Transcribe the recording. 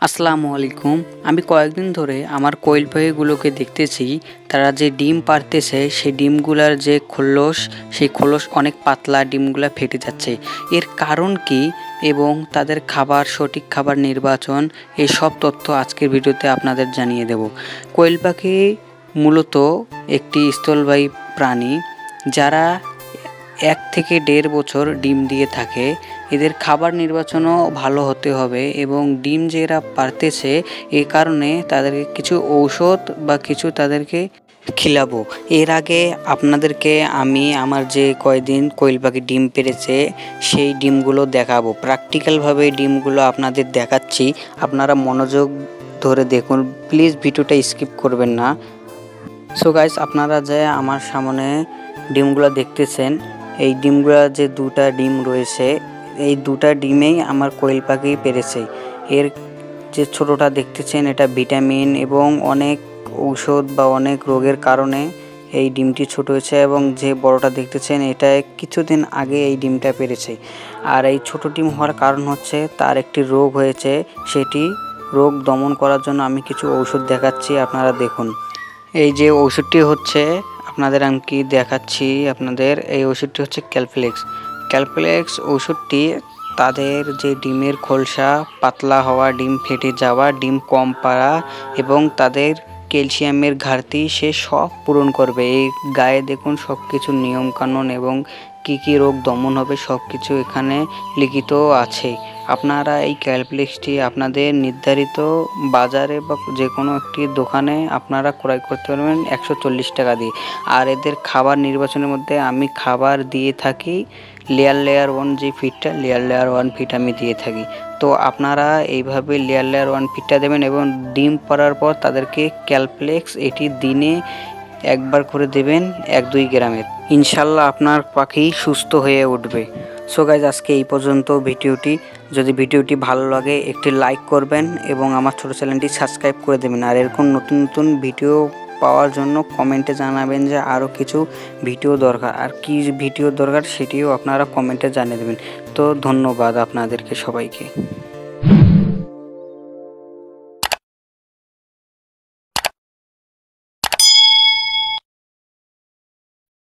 আসসালামু আলাইকুম। আমি কয়েকদিন ধরে আমার কোয়েল পাখিগুলোকে দেখতেছি, তারা যে ডিম পাড়তেছে সেই ডিমগুলার যে খোলস, সেই খোলস অনেক পাতলা, ডিমগুলা ফেটে যাচ্ছে। এর কারণ কি এবং তাদের সঠিক খাবার নির্বাচন, এই সব তথ্য আজকের ভিডিওতে আপনাদের জানিয়ে দেব। কোয়েল পাখি মূলত একটি স্থলবাহী প্রাণী, যারা 1 থেকে 1.5 বছর ডিম দিয়ে থাকে। এদের খাবার নির্বাচনও ভালো হতে হবে এবং ডিম যে এরা পারতেছে এ কারণে তাদেরকে কিছু ঔষধ বা কিছু তাদেরকে খিলাবো। এর আগে আপনাদেরকে আমি আমার যে কয়দিন কোয়েল পাখি ডিম পেড়েছে সেই ডিমগুলো দেখাবো, প্র্যাকটিক্যালভাবে ডিমগুলো আপনাদের দেখাচ্ছি। আপনারা মনোযোগ ধরে দেখুন, প্লিজ ভিডিওটা স্কিপ করবেন না। সো গাইস, আপনারা যে আমার সামনে ডিমগুলো দেখতেছেন, এই ডিমগুলো যে 2টা ডিম রয়েছে, এই 2টা ডিমেই আমার কোয়েল পাখি পেরেছে। এর যে ছোটোটা দেখতেছেন, এটা ভিটামিন এবং অনেক ঔষধ বা অনেক রোগের কারণে এই ডিমটি ছোট হয়েছে, এবং যে বড়টা দেখতেছেন এটা কিছুদিন আগে এই ডিমটা পেরেছে। আর এই ছোট ডিম হওয়ার কারণ হচ্ছে তার একটি রোগ হয়েছে, সেটি রোগ দমন করার জন্য আমি কিছু ঔষধ দেখাচ্ছি, আপনারা দেখুন। এই যে ওষুধটি হচ্ছে আপনাদের আমি কি দেখাচ্ছি আপনাদের, এই ওষুধটি হচ্ছে ক্যালপ্লেক্স ওষুধটি তাদের যে ডিমের খোলসা পাতলা হওয়া, ডিম ফেটে যাওয়া, ডিম কম পাড়া এবং তাদের ক্যালসিয়ামের ঘাটতি সে সব পূরণ করবে। এই গায়ে দেখুন সব কিছু নিয়মকানুন এবং কি রোগ দমন হবে সব কিছু এখানে লিখিত আছে। আপনারা এই ক্যালপ্লেক্সটি আপনাদের নির্ধারিত বাজারে বা যে কোনো একটি দোকানে আপনারা ক্রয় করতে পারবেন 140 টাকা দিয়ে। আর এদের খাবার নির্বাচনের মধ্যে আমি খাবার দিয়ে থাকি লেয়ার 1 যে ফিডটা, লেয়ার 1 ফিড আমি দিয়ে থাকি। তো আপনারা এইভাবে লেয়ার 1 ফিডটা দেবেন এবং ডিম পাড়ার পর তাদেরকে ক্যালপ্লেক্স এটি দিনে একবার করে দেবেন 1-2 গ্রামের। ইনশাল্লাহ আপনার পাখি সুস্থ হয়ে উঠবে। সো গাইজ, আজকে এই পর্যন্ত ভিডিওটি। যদি ভিডিওটি ভালো লাগে একটি লাইক করবেন এবং আমার ছোটো চ্যানেলটি সাবস্ক্রাইব করে দেবেন। আর এরকম নতুন ভিডিও পাওয়ার জন্য কমেন্টে জানাবেন যে আরও কিছু ভিডিও দরকার, আর কি ভিডিও দরকার সেটিও আপনারা কমেন্টে জানিয়ে দেবেন। তো ধন্যবাদ আপনাদেরকে সবাইকে।